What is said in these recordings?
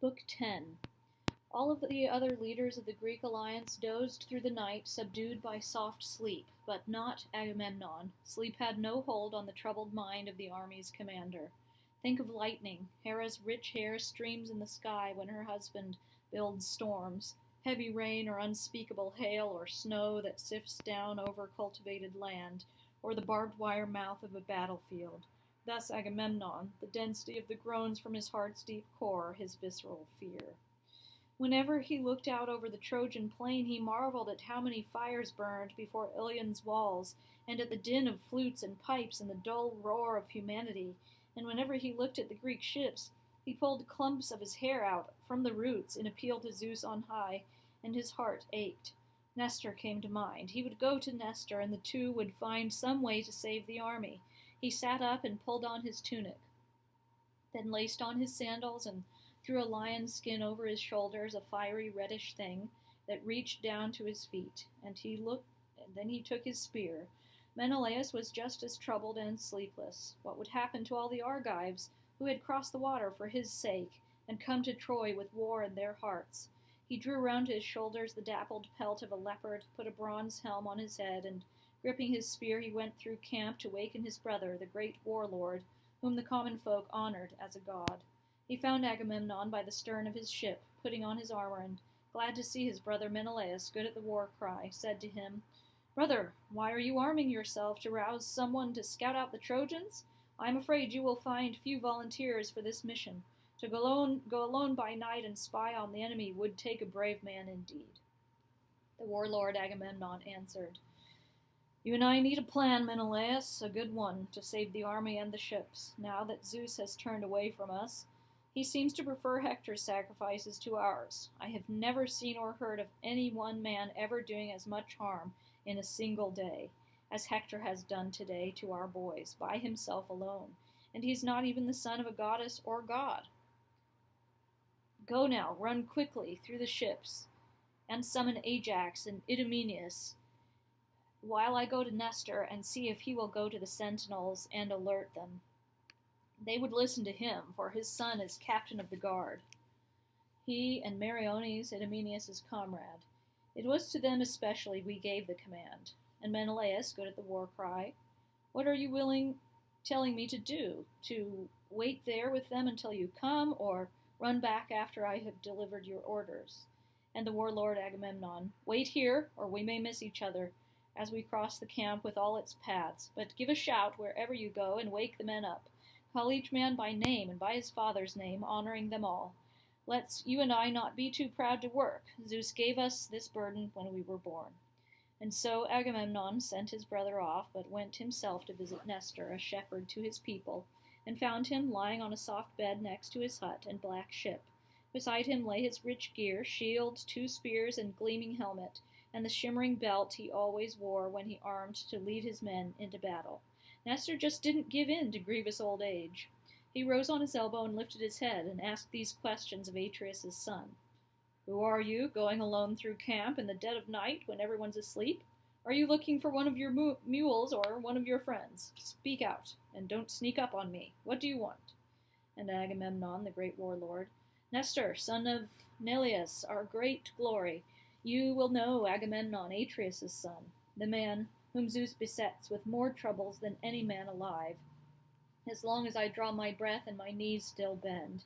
Book 10. All of the other leaders of the Greek alliance dozed through the night, subdued by soft sleep, but not Agamemnon. Sleep had no hold on the troubled mind of the army's commander. Think of lightning. Hera's rich hair streams in the sky when her husband builds storms. Heavy rain or unspeakable hail or snow that sifts down over cultivated land, or the barbed wire mouth of a battlefield. Thus Agamemnon, the density of the groans from his heart's deep core, his visceral fear. Whenever he looked out over the Trojan plain, he marveled at how many fires burned before Ilion's walls, and at the din of flutes and pipes and the dull roar of humanity. And whenever he looked at the Greek ships, he pulled clumps of his hair out from the roots in appeal to Zeus on high, and his heart ached. Nestor came to mind. He would go to Nestor, and the two would find some way to save the army. He sat up and pulled on his tunic, then laced on his sandals and threw a lion's skin over his shoulders, a fiery reddish thing that reached down to his feet. And then he took his spear. Menelaus was just as troubled and sleepless. What would happen to all the Argives who had crossed the water for his sake and come to Troy with war in their hearts? He drew round his shoulders the dappled pelt of a leopard, put a bronze helm on his head, and gripping his spear, he went through camp to waken his brother, the great warlord, whom the common folk honored as a god. He found Agamemnon by the stern of his ship, putting on his armor, and, glad to see his brother Menelaus good at the war cry, said to him, "Brother, why are you arming yourself to rouse someone to scout out the Trojans? I am afraid you will find few volunteers for this mission. To go alone by night and spy on the enemy would take a brave man indeed." The warlord Agamemnon answered, "You and I need a plan, Menelaus, a good one, to save the army and the ships. Now that Zeus has turned away from us, he seems to prefer Hector's sacrifices to ours. I have never seen or heard of any one man ever doing as much harm in a single day as Hector has done today to our boys, by himself alone, and he is not even the son of a goddess or god. Go now, run quickly through the ships, and summon Ajax and Idomeneus, while I go to Nestor and see if he will go to the sentinels and alert them. They would listen to him, for his son is captain of the guard. He and Meriones, Idomeneus' comrade. It was to them especially we gave the command. And Menelaus, good at the war cry, "What are you telling me to do? To wait there with them until you come, or run back after I have delivered your orders?" And the warlord Agamemnon, "Wait here, or we may miss each other as we cross the camp with all its paths. But give a shout wherever you go, and wake the men up. Call each man by name and by his father's name, honoring them all. Let's you and I not be too proud to work. Zeus gave us this burden when we were born." And so Agamemnon sent his brother off, but went himself to visit Nestor, a shepherd to his people, and found him lying on a soft bed next to his hut and black ship. Beside him lay his rich gear, shield, 2 spears, and gleaming helmet, and the shimmering belt he always wore when he armed to lead his men into battle. Nestor just didn't give in to grievous old age. He rose on his elbow and lifted his head and asked these questions of Atreus' son. "Who are you, going alone through camp in the dead of night when everyone's asleep? Are you looking for one of your mules or one of your friends? Speak out, and don't sneak up on me. What do you want?" And Agamemnon, the great warlord, "Nestor, son of Neleus, our great glory. You will know Agamemnon, Atreus' son, the man whom Zeus besets with more troubles than any man alive, as long as I draw my breath and my knees still bend.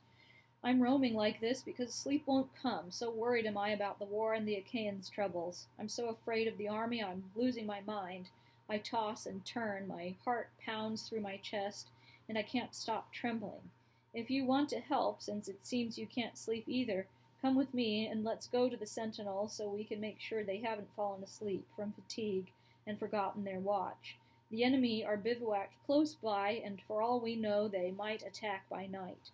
I'm roaming like this because sleep won't come, so worried am I about the war and the Achaeans' troubles. I'm so afraid of the army I'm losing my mind. I toss and turn, my heart pounds through my chest, and I can't stop trembling. If you want to help, since it seems you can't sleep either, come with me and let's go to the sentinels so we can make sure they haven't fallen asleep from fatigue and forgotten their watch. The enemy are bivouacked close by, and for all we know they might attack by night."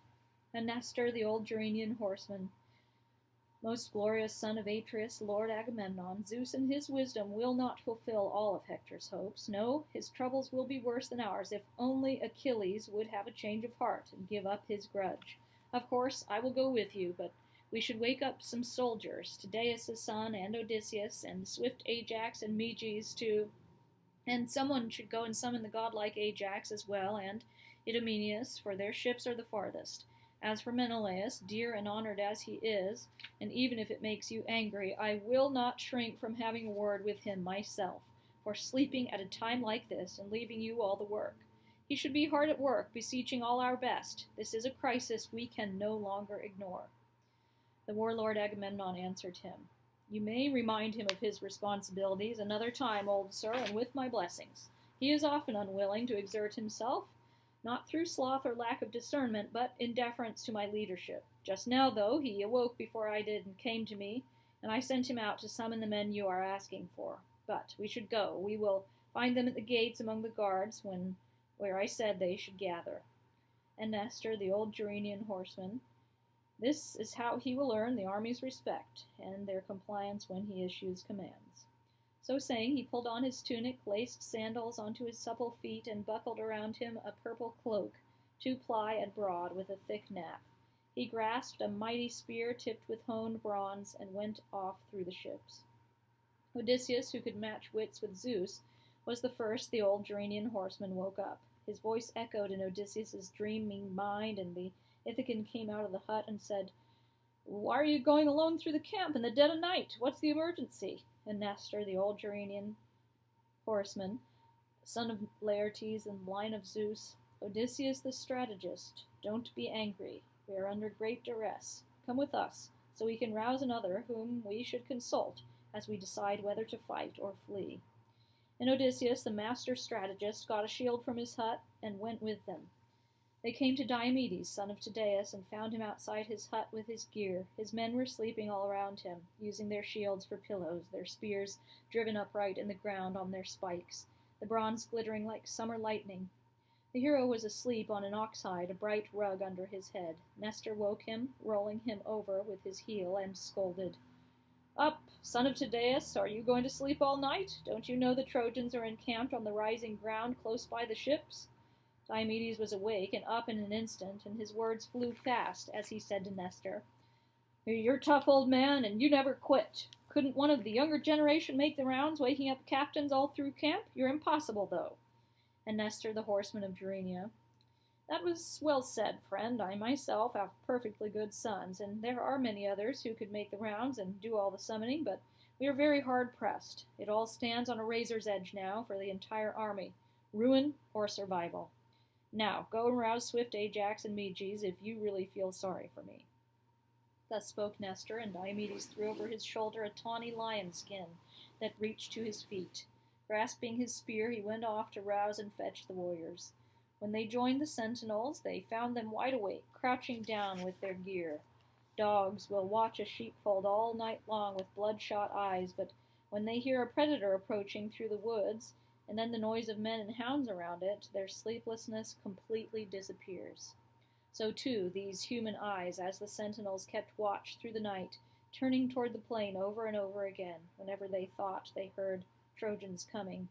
And Nestor, the old Gerenian horseman, most glorious son of Atreus, Lord Agamemnon, Zeus in his wisdom will not fulfill all of Hector's hopes. No, his troubles will be worse than ours, if only Achilles would have a change of heart and give up his grudge. Of course, I will go with you, but we should wake up some soldiers, Tydeus' son, and Odysseus, and swift Ajax, and Meges, too. And someone should go and summon the godlike Ajax as well, and Idomeneus, for their ships are the farthest. As for Menelaus, dear and honored as he is, and even if it makes you angry, I will not shrink from having a word with him myself, for sleeping at a time like this and leaving you all the work. He should be hard at work, beseeching all our best. This is a crisis we can no longer ignore. The warlord Agamemnon answered him, You may remind him of his responsibilities another time, old sir, and with my blessings. He is often unwilling to exert himself, not through sloth or lack of discernment, but in deference to my leadership. Just now, though, he awoke before I did and came to me, and I sent him out to summon the men you are asking for. But we should go. We will find them at the gates among the guards, where I said they should gather. And Nestor, the old Gerenian horseman, this is how he will earn the army's respect and their compliance when he issues commands. So saying, he pulled on his tunic, laced sandals onto his supple feet, and buckled around him a purple cloak, 2-ply and broad, with a thick nap. He grasped a mighty spear tipped with honed bronze, and went off through the ships. Odysseus, who could match wits with Zeus, was the first the old Gerenian horseman woke up. His voice echoed in Odysseus's dreaming mind, and the Ithacan came out of the hut and said, Why are you going alone through the camp in the dead of night? What's the emergency? And Nestor, the old Gerenian horseman, son of Laertes and line of Zeus, Odysseus the strategist, don't be angry. We are under great duress. Come with us, so we can rouse another whom we should consult as we decide whether to fight or flee. And Odysseus, the master strategist, got a shield from his hut and went with them. They came to Diomedes, son of Tydeus, and found him outside his hut with his gear. His men were sleeping all around him, using their shields for pillows, their spears driven upright in the ground on their spikes, the bronze glittering like summer lightning. The hero was asleep on an ox hide, a bright rug under his head. Nestor woke him, rolling him over with his heel, and scolded. Up, son of Tydeus, are you going to sleep all night? Don't you know the Trojans are encamped on the rising ground close by the ships? Diomedes was awake and up in an instant, and his words flew fast as he said to Nestor, You're a tough old man, and you never quit. Couldn't one of the younger generation make the rounds, waking up captains all through camp? You're impossible, though. And Nestor, the horseman of Gerenia, That was well said, friend. I myself have perfectly good sons, and there are many others who could make the rounds and do all the summoning, but we are very hard pressed. It all stands on a razor's edge now for the entire army, ruin or survival. Now, go and rouse swift Ajax and Meges if you really feel sorry for me. Thus spoke Nestor, and Diomedes threw over his shoulder a tawny lion skin that reached to his feet. Grasping his spear, he went off to rouse and fetch the warriors. When they joined the sentinels, they found them wide awake, crouching down with their gear. Dogs will watch a sheepfold all night long with bloodshot eyes, but when they hear a predator approaching through the woods, and then the noise of men and hounds around it, their sleeplessness completely disappears. So, too, these human eyes, as the sentinels kept watch through the night, turning toward the plain over and over again, whenever they thought they heard Trojans coming.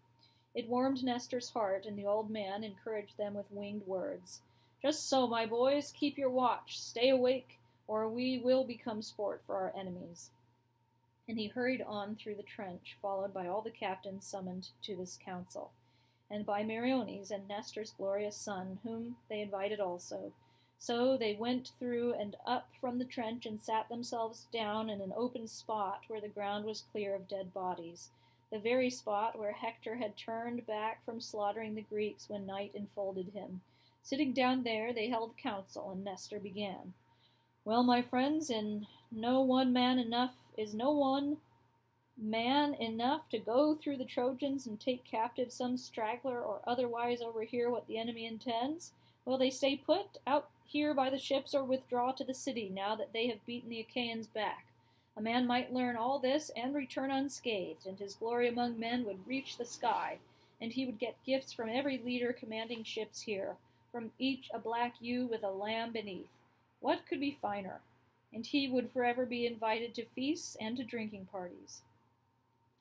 It warmed Nestor's heart, and the old man encouraged them with winged words. Just so, my boys, keep your watch, stay awake, or we will become sport for our enemies. And he hurried on through the trench, followed by all the captains summoned to this council, and by Meriones and Nestor's glorious son, whom they invited also. So they went through and up from the trench and sat themselves down in an open spot where the ground was clear of dead bodies, the very spot where Hector had turned back from slaughtering the Greeks when night enfolded him. Sitting down there, they held council, and Nestor began. Well, my friends, is no one man enough to go through the Trojans and take captive some straggler or otherwise overhear what the enemy intends? Will they stay put out here by the ships or withdraw to the city now that they have beaten the Achaeans back? A man might learn all this and return unscathed, and his glory among men would reach the sky, and he would get gifts from every leader commanding ships here, from each a black ewe with a lamb beneath. What could be finer? And he would forever be invited to feasts and to drinking parties.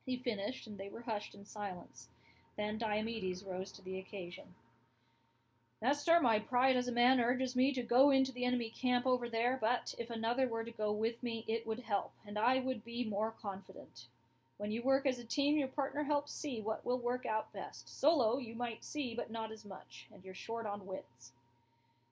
He finished, and they were hushed in silence. Then Diomedes rose to the occasion. Nestor, my pride as a man urges me to go into the enemy camp over there, but if another were to go with me, it would help, and I would be more confident. When you work as a team, your partner helps see what will work out best. Solo, you might see, but not as much, and you're short on wits.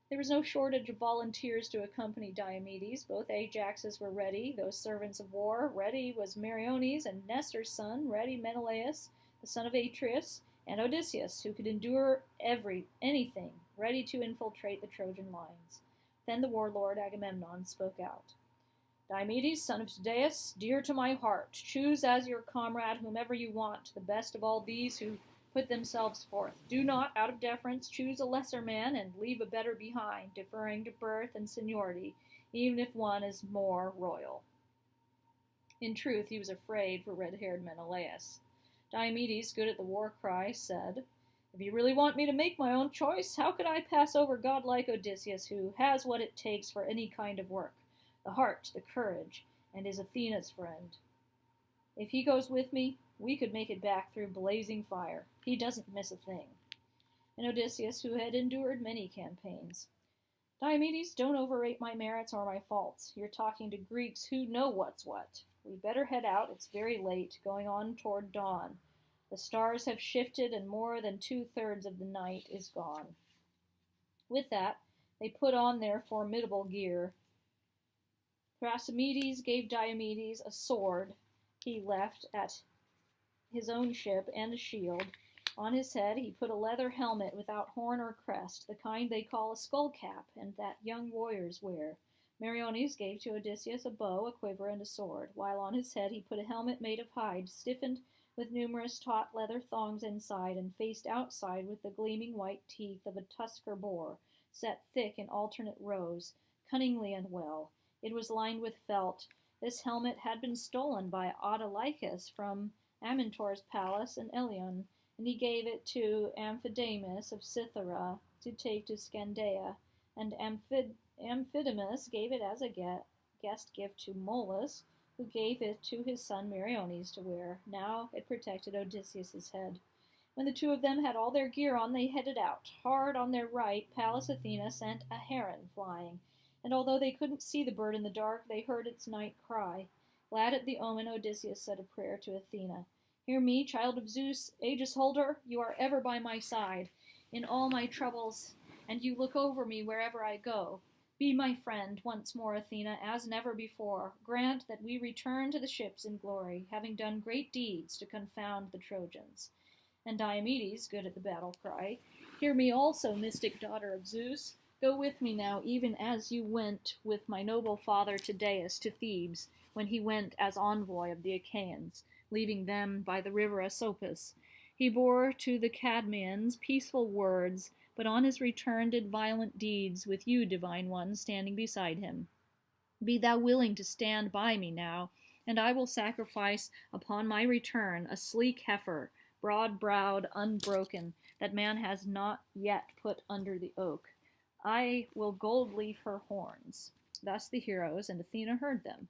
There was no shortage of volunteers to accompany Diomedes. Both Ajaxes were ready, those servants of war. Ready was Meriones and Nestor's son, ready Menelaus, the son of Atreus, and Odysseus, who could endure anything, ready to infiltrate the Trojan lines. Then the warlord Agamemnon spoke out. Diomedes, son of Tydeus, dear to my heart, choose as your comrade whomever you want, the best of all these who put themselves forth. Do not, out of deference, choose a lesser man and leave a better behind, deferring to birth and seniority, even if one is more royal. In truth, he was afraid for red-haired Menelaus. Diomedes, good at the war cry, said, If you really want me to make my own choice, how could I pass over godlike Odysseus, who has what it takes for any kind of work? The heart, the courage, and is Athena's friend. If he goes with me, we could make it back through blazing fire. He doesn't miss a thing. And Odysseus, who had endured many campaigns. Diomedes, don't overrate my merits or my faults. You're talking to Greeks who know what's what. We'd better head out. It's very late, going on toward dawn. The stars have shifted, and more than 2/3 of the night is gone. With that, they put on their formidable gear. Thrasymedes gave Diomedes a sword he left at his own ship and a shield. On his head he put a leather helmet without horn or crest, the kind they call a skull cap, and that young warriors wear. Meriones gave to Odysseus a bow, a quiver, and a sword, while on his head he put a helmet made of hide, stiffened with numerous taut leather thongs inside, and faced outside with the gleaming white teeth of a tusker boar, set thick in alternate rows, cunningly and well. It was lined with felt. This helmet had been stolen by Autolycus from Amintor's palace in Ilion, and he gave it to Amphidamas of Cythera to take to Scandea, and Amphidamas gave it as a guest gift to Molus, who gave it to his son Meriones to wear. Now it protected Odysseus's head. When the two of them had all their gear on, they headed out. Hard on their right, Pallas Athena sent a heron flying, and although they couldn't see the bird in the dark, they heard its night cry. Glad at the omen, Odysseus said a prayer to Athena. Hear me, child of Zeus, Aegis holder, you are ever by my side in all my troubles, and you look over me wherever I go. Be my friend once more, Athena, as never before. Grant that we return to the ships in glory, having done great deeds to confound the Trojans. And Diomedes, good at the battle cry, Hear me also, mystic daughter of Zeus. Go with me now, even as you went with my noble father Tydeus to Thebes, when he went as envoy of the Achaeans, leaving them by the river Asopus. He bore to the Cadmeans peaceful words, but on his return did violent deeds, with you, divine one, standing beside him. Be thou willing to stand by me now, and I will sacrifice upon my return a sleek heifer, broad-browed, unbroken, that man has not yet put under the oak. I will gold leaf her horns. Thus the heroes, and Athena heard them.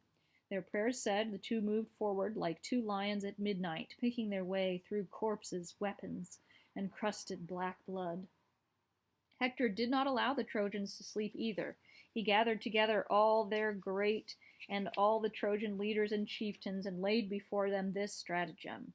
Their prayers said, the two moved forward like two lions at midnight, picking their way through corpses, weapons, and crusted black blood. Hector did not allow the Trojans to sleep either. He gathered together all their great and all the Trojan leaders and chieftains and laid before them this stratagem.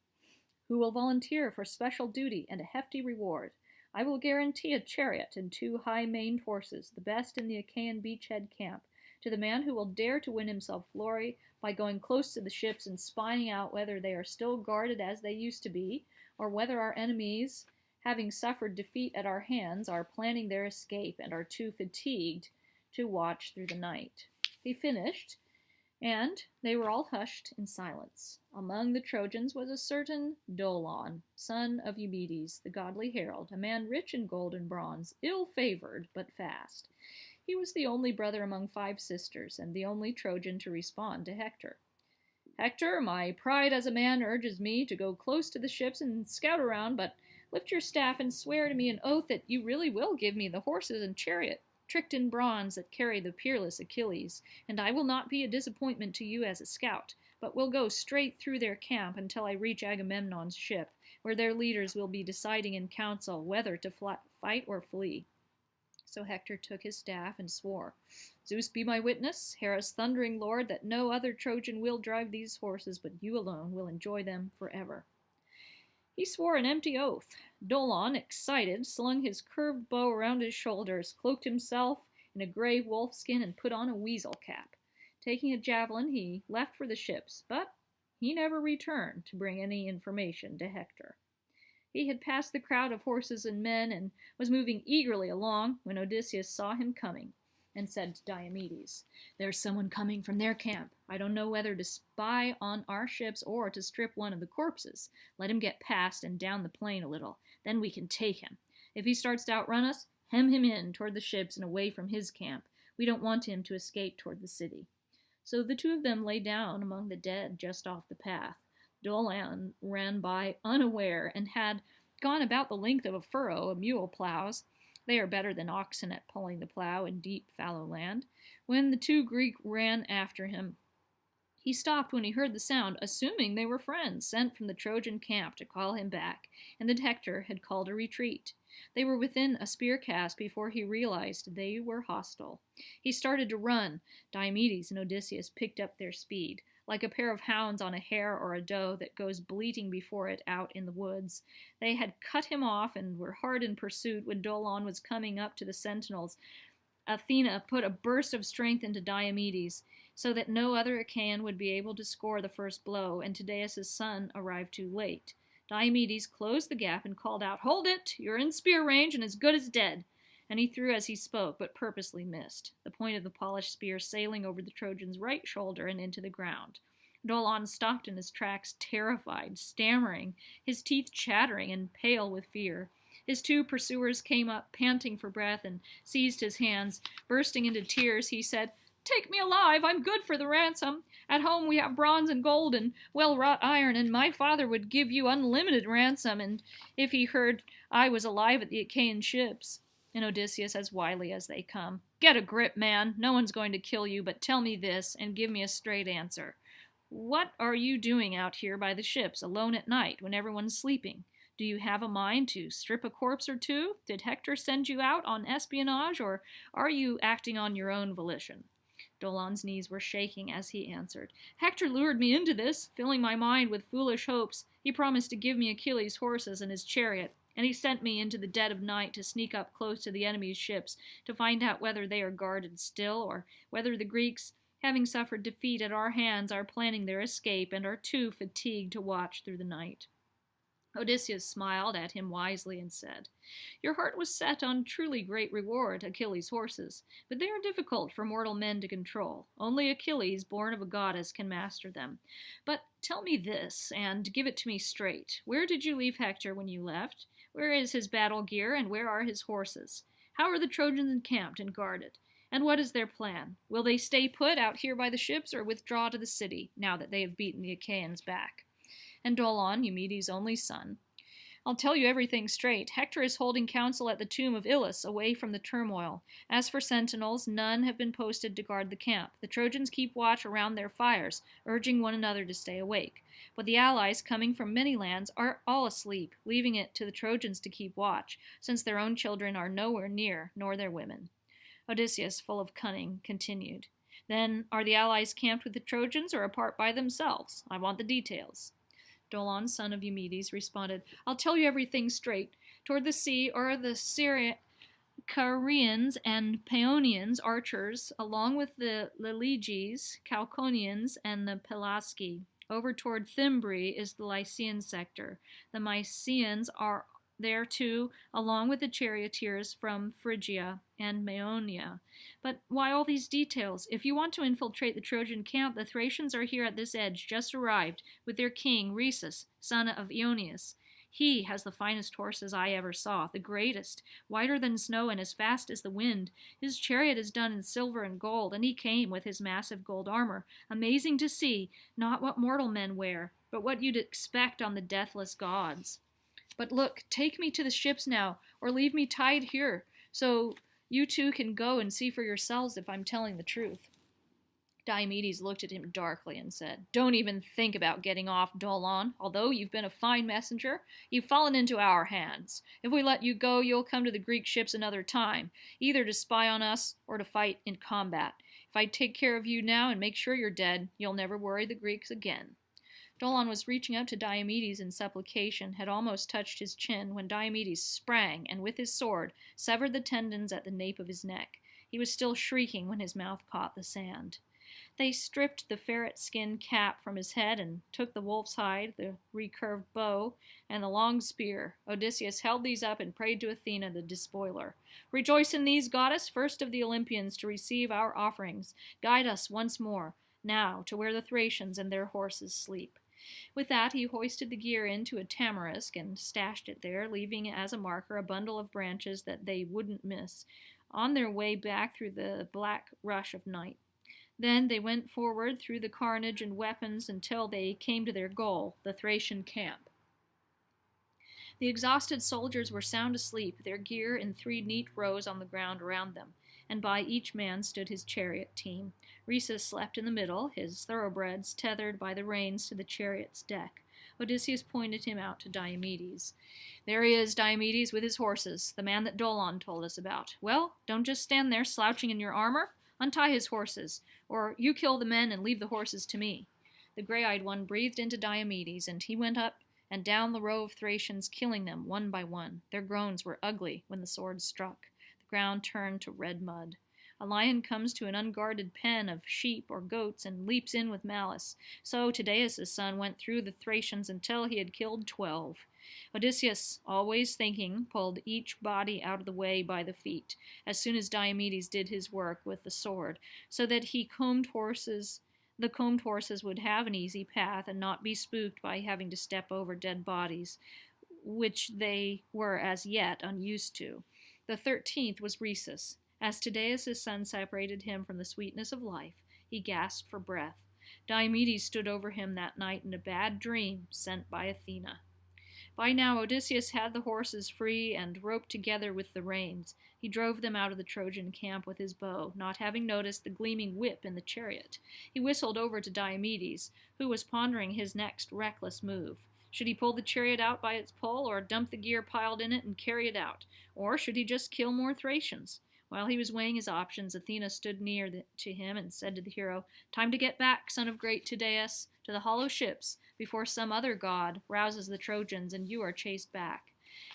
Who will volunteer for special duty and a hefty reward? I will guarantee a chariot and 2 high-maned horses, the best in the Achaean beachhead camp, to the man who will dare to win himself glory by going close to the ships and spying out whether they are still guarded as they used to be, or whether our enemies, having suffered defeat at our hands, are planning their escape and are too fatigued to watch through the night. He finished, and they were all hushed in silence. Among the Trojans was a certain Dolon, son of Eumedes, the godly herald, a man rich in gold and bronze, ill-favored but fast. He was the only brother among 5 sisters, and the only Trojan to respond to Hector. Hector, my pride as a man urges me to go close to the ships and scout around, but lift your staff and swear to me an oath that you really will give me the horses and chariot, tricked in bronze, that carry the peerless Achilles, and I will not be a disappointment to you as a scout, but will go straight through their camp until I reach Agamemnon's ship, where their leaders will be deciding in council whether to fight or flee. So Hector took his staff and swore, Zeus be my witness, Hera's thundering lord, that no other Trojan will drive these horses, but you alone will enjoy them forever. He swore an empty oath. Dolon, excited, slung his curved bow around his shoulders, cloaked himself in a gray wolfskin, and put on a weasel cap. Taking a javelin, he left for the ships, but he never returned to bring any information to Hector. He had passed the crowd of horses and men and was moving eagerly along when Odysseus saw him coming and said to Diomedes, "There's someone coming from their camp. I don't know whether to spy on our ships or to strip one of the corpses. Let him get past and down the plain a little. Then we can take him. If he starts to outrun us, hem him in toward the ships and away from his camp. We don't want him to escape toward the city." So the two of them lay down among the dead just off the path. Dolon ran by unaware and had gone about the length of a furrow a mule plows. They are better than oxen at pulling the plow in deep, fallow land. When the two Greeks ran after him, he stopped when he heard the sound, assuming they were friends sent from the Trojan camp to call him back, and that Hector had called a retreat. They were within a spear cast before he realized they were hostile. He started to run. Diomedes and Odysseus picked up their speed. Like a pair of hounds on a hare or a doe that goes bleating before it out in the woods. They had cut him off and were hard in pursuit when Dolon was coming up to the sentinels. Athena put a burst of strength into Diomedes, so that no other Achaean would be able to score the first blow, and Tydeus' son arrived too late. Diomedes closed the gap and called out, "Hold it! You're in spear range and as good as dead!" And he threw as he spoke, but purposely missed, the point of the polished spear sailing over the Trojan's right shoulder and into the ground. Dolon stopped in his tracks, terrified, stammering, his teeth chattering and pale with fear. His two pursuers came up, panting for breath, and seized his hands. Bursting into tears, he said, "Take me alive, I'm good for the ransom. At home we have bronze and gold and well-wrought iron, and my father would give you unlimited ransom, and if he heard I was alive at the Achaean ships." And Odysseus as wily as they come. "Get a grip, man. No one's going to kill you, but tell me this, and give me a straight answer. What are you doing out here by the ships, alone at night, when everyone's sleeping? Do you have a mind to strip a corpse or two? Did Hector send you out on espionage, or are you acting on your own volition?" Dolon's knees were shaking as he answered, "Hector lured me into this, filling my mind with foolish hopes. He promised to give me Achilles' horses and his chariot, and he sent me into the dead of night to sneak up close to the enemy's ships to find out whether they are guarded still, or whether the Greeks, having suffered defeat at our hands, are planning their escape and are too fatigued to watch through the night." Odysseus smiled at him wisely and said, "Your heart was set on truly great reward, Achilles' horses, but they are difficult for mortal men to control. Only Achilles, born of a goddess, can master them. But tell me this, and give it to me straight. Where did you leave Hector when you left? Where is his battle gear, and where are his horses? How are the Trojans encamped and guarded? And what is their plan? Will they stay put out here by the ships, or withdraw to the city, now that they have beaten the Achaeans back?" And Dolon, Eumedes' only son, "I'll tell you everything straight. Hector is holding council at the tomb of Ilus, away from the turmoil. As for sentinels, none have been posted to guard the camp. The Trojans keep watch around their fires, urging one another to stay awake. But the allies, coming from many lands, are all asleep, leaving it to the Trojans to keep watch, since their own children are nowhere near, nor their women." Odysseus, full of cunning, continued, "Then are the allies camped with the Trojans, or apart by themselves? I want the details." Dolon, son of Eumedes, responded, "I'll tell you everything straight. Toward the sea are the Carians and Paeonians archers, along with the Leleges, Cauconians, and the Pelasgi. Over toward Thymbre is the Lycian sector. The Mysians are there too, along with the charioteers from Phrygia and Maeonia. But why all these details? If you want to infiltrate the Trojan camp, the Thracians are here at this edge, just arrived, with their king, Rhesus, son of Aeneas. He has the finest horses I ever saw, the greatest, whiter than snow and as fast as the wind. His chariot is done in silver and gold, and he came with his massive gold armor, amazing to see, not what mortal men wear, but what you'd expect on the deathless gods. But look, take me to the ships now, or leave me tied here, so you two can go and see for yourselves if I'm telling the truth." Diomedes looked at him darkly and said, "Don't even think about getting off, Dolon. Although you've been a fine messenger, you've fallen into our hands. If we let you go, you'll come to the Greek ships another time, either to spy on us or to fight in combat. If I take care of you now and make sure you're dead, you'll never worry the Greeks again." Dolon was reaching up to Diomedes in supplication, had almost touched his chin, when Diomedes sprang, and with his sword severed the tendons at the nape of his neck. He was still shrieking when his mouth caught the sand. They stripped the ferret skin cap from his head and took the wolf's hide, the recurved bow, and the long spear. Odysseus held these up and prayed to Athena, the despoiler. "Rejoice in these, goddess, first of the Olympians to receive our offerings. Guide us once more, now, to where the Thracians and their horses sleep." With that, he hoisted the gear into a tamarisk and stashed it there, leaving as a marker a bundle of branches that they wouldn't miss, on their way back through the black rush of night. Then they went forward through the carnage and weapons until they came to their goal, the Thracian camp. The exhausted soldiers were sound asleep, their gear in 3 neat rows on the ground around them, and by each man stood his chariot team. Rhesus slept in the middle, his thoroughbreds tethered by the reins to the chariot's deck. Odysseus pointed him out to Diomedes. "There he is, Diomedes, with his horses, the man that Dolon told us about. Well, don't just stand there slouching in your armor. Untie his horses, or you kill the men and leave the horses to me." The gray-eyed one breathed into Diomedes, and he went up and down the row of Thracians, killing them one by one. Their groans were ugly when the swords struck. The ground turned to red mud. A lion comes to an unguarded pen of sheep or goats and leaps in with malice. So Tydeus' son went through the Thracians until he had killed 12. Odysseus, always thinking, pulled each body out of the way by the feet, as soon as Diomedes did his work with the sword, so that the combed horses would have an easy path and not be spooked by having to step over dead bodies, which they were as yet unused to. The 13th was Rhesus. As Tydeus' son separated him from the sweetness of life, he gasped for breath. Diomedes stood over him that night in a bad dream sent by Athena. By now Odysseus had the horses free and roped together with the reins. He drove them out of the Trojan camp with his bow, not having noticed the gleaming whip in the chariot. He whistled over to Diomedes, who was pondering his next reckless move. Should he pull the chariot out by its pole, or dump the gear piled in it and carry it out? Or should he just kill more Thracians? While he was weighing his options, Athena stood near to him and said to the hero, "Time to get back, son of great Tydeus, to the hollow ships, before some other god rouses the Trojans and you are chased back."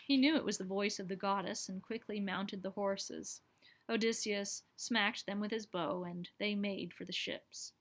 He knew it was the voice of the goddess and quickly mounted the horses. Odysseus smacked them with his bow, and they made for the ships.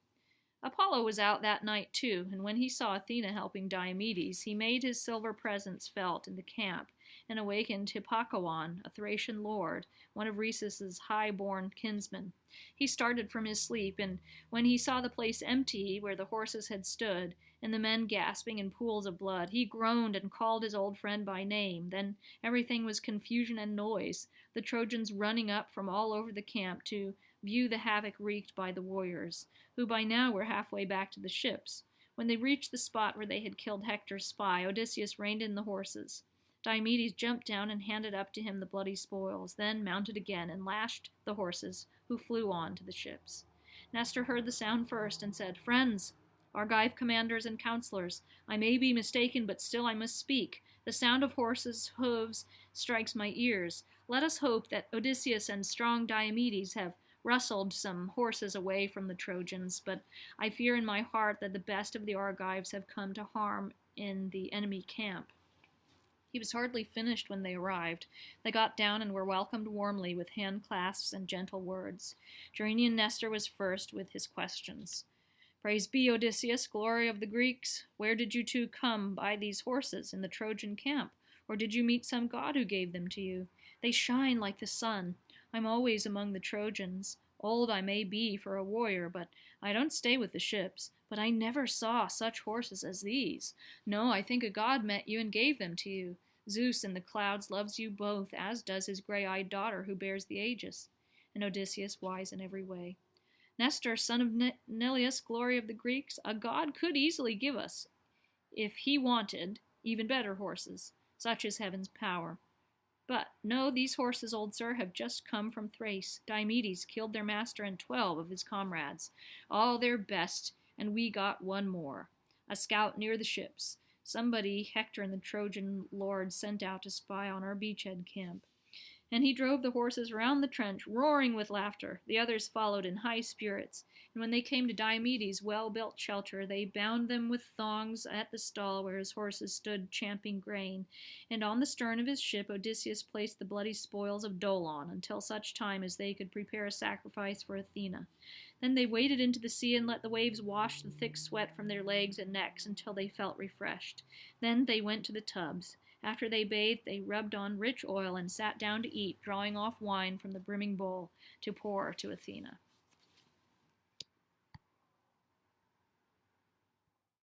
Apollo was out that night too, and when he saw Athena helping Diomedes, he made his silver presence felt in the camp, and awakened Hippocoon, a Thracian lord, one of Rhesus's high-born kinsmen. He started from his sleep, and when he saw the place empty where the horses had stood, and the men gasping in pools of blood, he groaned and called his old friend by name. Then everything was confusion and noise, the Trojans running up from all over the camp to view the havoc wreaked by the warriors, who by now were halfway back to the ships. When they reached the spot where they had killed Hector's spy, Odysseus reined in the horses. Diomedes jumped down and handed up to him the bloody spoils, then mounted again and lashed the horses, who flew on to the ships. Nestor heard the sound first and said, "Friends, Argive commanders and counselors, I may be mistaken, but still I must speak. The sound of horses' hooves strikes my ears. Let us hope that Odysseus and strong Diomedes have rustled some horses away from the Trojans, but I fear in my heart that the best of the Argives have come to harm in the enemy camp." He was hardly finished when they arrived. They got down and were welcomed warmly with hand clasps and gentle words. Gerenian Nestor was first with his questions. "Praise be, Odysseus, glory of the Greeks. Where did you two come by these horses in the Trojan camp? Or did you meet some god who gave them to you? They shine like the sun. I'm always among the Trojans. Old I may be for a warrior, but I don't stay with the ships. But I never saw such horses as these. No, I think a god met you and gave them to you. Zeus in the clouds loves you both, as does his gray-eyed daughter who bears the Aegis." And Odysseus, wise in every way. "Nestor, son of Neleus, glory of the Greeks, a god could easily give us, if he wanted, even better horses. Such is heaven's power. But no, these horses, old sir, have just come from Thrace. Diomedes killed their master and 12 of his comrades, all their best, and we got one more, a scout near the ships. Somebody Hector and the Trojan lord sent out to spy on our beachhead camp. And he drove the horses round the trench, roaring with laughter. The others followed in high spirits. And when they came to Diomedes' well-built shelter, they bound them with thongs at the stall where his horses stood champing grain. And on the stern of his ship Odysseus placed the bloody spoils of Dolon until such time as they could prepare a sacrifice for Athena. Then they waded into the sea and let the waves wash the thick sweat from their legs and necks until they felt refreshed. Then they went to the tubs. After they bathed, they rubbed on rich oil and sat down to eat, drawing off wine from the brimming bowl to pour to Athena.